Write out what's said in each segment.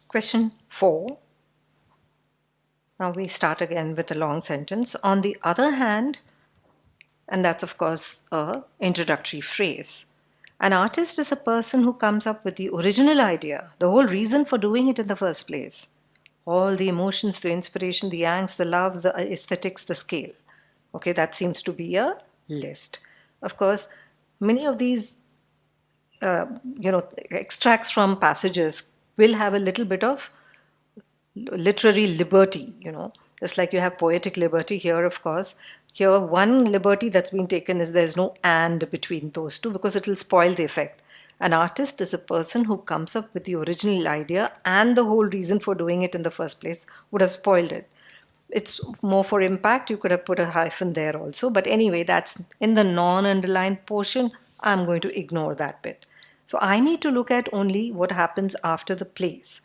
Question 4. Now we start again with a long sentence. On the other hand, and that's of course a introductory phrase. An artist is a person who comes up with the original idea, the whole reason for doing it in the first place. All the emotions, the inspiration, the angst, the love, the aesthetics, the scale. Okay, that seems to be a list. Of course, many of these extracts from passages will have a little bit of literary liberty, just like you have poetic liberty here, of course. Here, one liberty that's been taken is there's no and between those two because it will spoil the effect. An artist is a person who comes up with the original idea, and the whole reason for doing it in the first place would have spoiled it. It's more for impact. You could have put a hyphen there also. But anyway, that's in the non-underlined portion. I'm going to ignore that bit. So I need to look at only what happens after the place.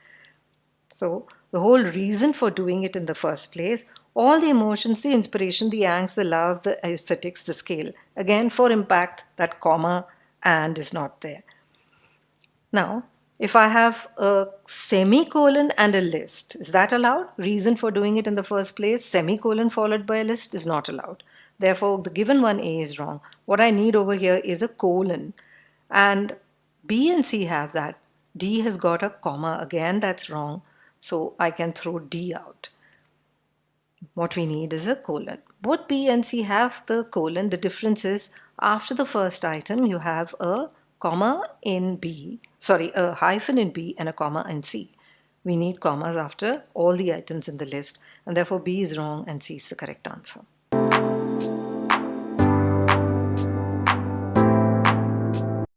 So the whole reason for doing it in the first place, all the emotions, the inspiration, the angst, the love, the aesthetics, the scale. Again, for impact, that comma and is not there. Now, if I have a semicolon and a list, is that allowed? Reason for doing it in the first place, semicolon followed by a list is not allowed. Therefore, the given one A is wrong. What I need over here is a colon. And B and C have that. D has got a comma. Again, that's wrong. So I can throw D out. What we need is a colon. Both B and C have the colon. The difference is after the first item, you have a comma in B, a hyphen in B and a comma in C. We need commas after all the items in the list, and therefore B is wrong and C is the correct answer.